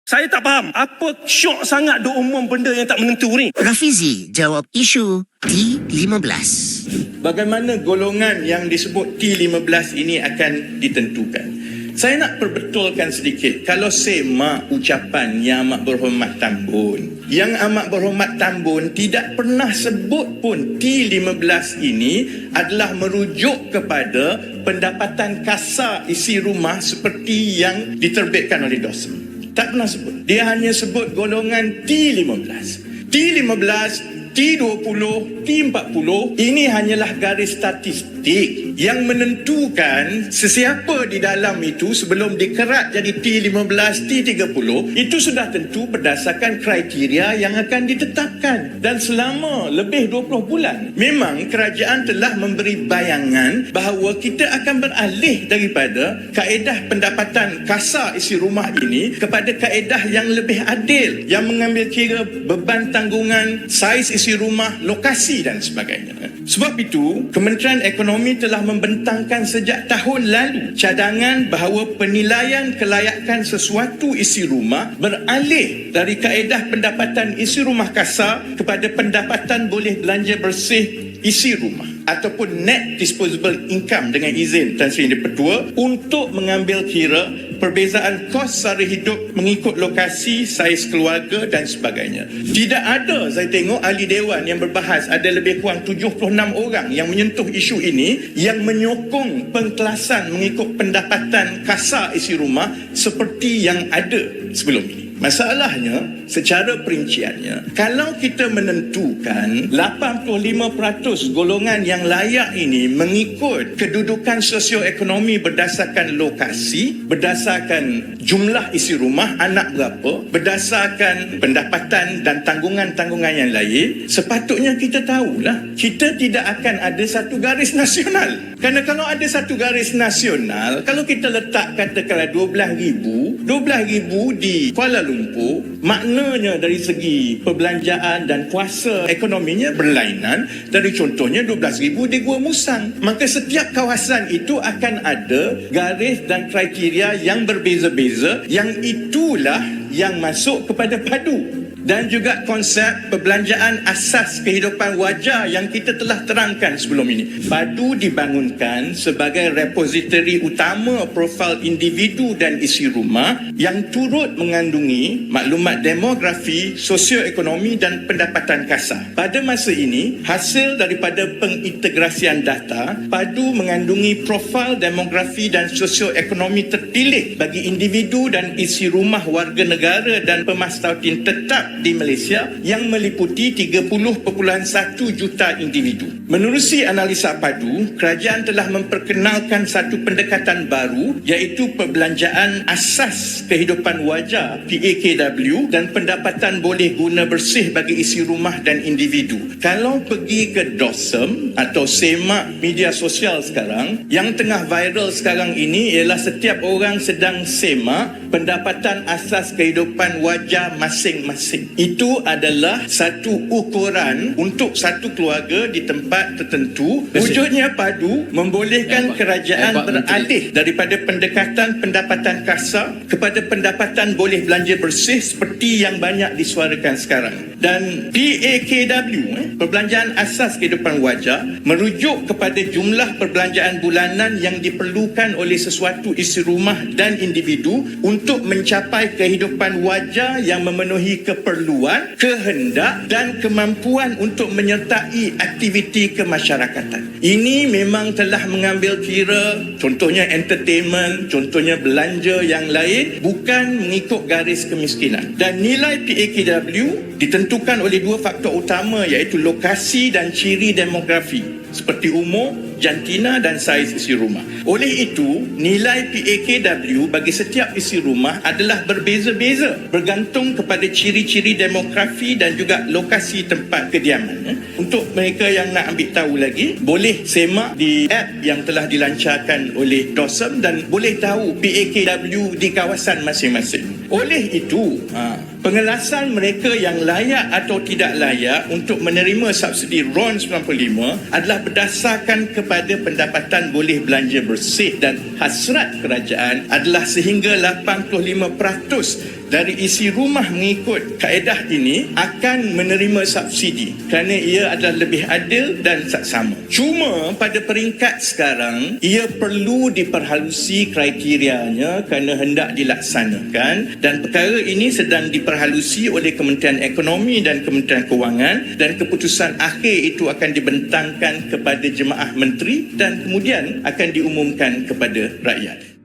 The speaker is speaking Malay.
Saya tak faham. Apa syok sangat duk umum benda yang tak menentu ni? Rafizi jawab isu T15. Bagaimana golongan yang disebut T15 ini akan ditentukan? Saya nak perbetulkan sedikit. Kalau semak ucapan Yang Amat Berhormat Tambun, Yang Amat Berhormat Tambun tidak pernah sebut pun T15 ini adalah merujuk kepada pendapatan kasar isi rumah seperti yang diterbitkan oleh DOSM. Tak pernah sebut. Dia hanya sebut golongan T15. T15, T20, T40, ini hanyalah garis statistik yang menentukan sesiapa di dalam itu sebelum dikerat jadi T15, T30, itu sudah tentu berdasarkan kriteria yang akan ditetapkan. Dan selama lebih 20 bulan, memang kerajaan telah memberi bayangan bahawa kita akan beralih daripada kaedah pendapatan kasar isi rumah ini kepada kaedah yang lebih adil, yang mengambil kira beban tanggungan, saiz isi rumah, lokasi dan sebagainya. Sebab itu, Kementerian Ekonomi telah membentangkan sejak tahun lalu cadangan bahawa penilaian kelayakan sesuatu isi rumah beralih dari kaedah pendapatan isi rumah kasar kepada pendapatan boleh belanja bersih isi rumah ataupun net disposable income dengan izin Tan Sri Yang Di-Pertua untuk mengambil kira perbezaan kos sara hidup mengikut lokasi, saiz keluarga dan sebagainya. Tidak ada, saya tengok ahli dewan yang berbahas, ada lebih kurang 76 orang yang menyentuh isu ini yang menyokong pengkelasan mengikut pendapatan kasar isi rumah seperti yang ada sebelum ini. Masalahnya, secara perinciannya, kalau kita menentukan 85% golongan yang layak ini mengikut kedudukan sosioekonomi berdasarkan lokasi, berdasarkan jumlah isi rumah, anak berapa, berdasarkan pendapatan dan tanggungan-tanggungan yang lain, sepatutnya kita tahulah, kita tidak akan ada satu garis nasional. Kerana kalau ada satu garis nasional, kalau kita letak katakanlah 12,000 di Kuala Lumpur, maknanya dari segi perbelanjaan dan kuasa ekonominya berlainan dari contohnya 12,000 di Gua Musang. Maka setiap kawasan itu akan ada garis dan kriteria yang berbeza-beza, yang itulah yang masuk kepada padu. Dan juga konsep perbelanjaan asas kehidupan wajar yang kita telah terangkan sebelum ini. Padu dibangunkan sebagai repository utama profil individu dan isi rumah yang turut mengandungi maklumat demografi, sosioekonomi dan pendapatan kasar. Pada masa ini, hasil daripada pengintegrasian data, Padu mengandungi profil demografi dan sosioekonomi terpilih bagi individu dan isi rumah warga negara dan pemastautin tetap di Malaysia yang meliputi 30.1 juta individu. Menerusi analisa Padu, kerajaan telah memperkenalkan satu pendekatan baru iaitu perbelanjaan asas kehidupan wajar PAKW dan pendapatan boleh guna bersih bagi isi rumah dan individu. Kalau pergi ke DOSM atau semak media sosial sekarang, yang tengah viral sekarang ini ialah setiap orang sedang semak pendapatan asas kehidupan wajar masing-masing. Itu adalah satu ukuran untuk satu keluarga di tempat tertentu. Wujudnya Padu membolehkan kerajaan beralih daripada pendekatan pendapatan kasar kepada pendapatan boleh belanja bersih seperti yang banyak disuarakan sekarang. Dan PAKW, perbelanjaan asas kehidupan wajar, merujuk kepada jumlah perbelanjaan bulanan yang diperlukan oleh sesuatu isi rumah dan individu untuk mencapai kehidupan wajar yang memenuhi keperluan, kehendak dan kemampuan untuk menyertai aktiviti kemasyarakatan. Ini memang telah mengambil kira contohnya entertainment, contohnya belanja yang lain, bukan mengikut garis kemiskinan. Dan nilai PAKW ditentukan oleh dua faktor utama iaitu lokasi dan ciri demografi seperti umur, jantina dan saiz isi rumah. Oleh itu, nilai PAKW bagi setiap isi rumah adalah berbeza-beza bergantung kepada ciri-ciri demografi dan juga lokasi tempat kediaman. Untuk mereka yang nak ambil tahu lagi, boleh semak di app yang telah dilancarkan oleh DOSM dan boleh tahu PAKW di kawasan masing-masing. Oleh itu, pengelasan mereka yang layak atau tidak layak untuk menerima subsidi RON 95 adalah berdasarkan kepada pendapatan boleh belanja bersih, dan hasrat kerajaan adalah sehingga 85% dari isi rumah mengikut kaedah ini akan menerima subsidi kerana ia adalah lebih adil dan saksama. Cuma pada peringkat sekarang ia perlu diperhalusi kriterianya kerana hendak dilaksanakan, dan perkara ini sedang diperhalusi oleh Kementerian Ekonomi dan Kementerian Kewangan, dan keputusan akhir itu akan dibentangkan kepada jemaah menteri dan kemudian akan diumumkan kepada rakyat.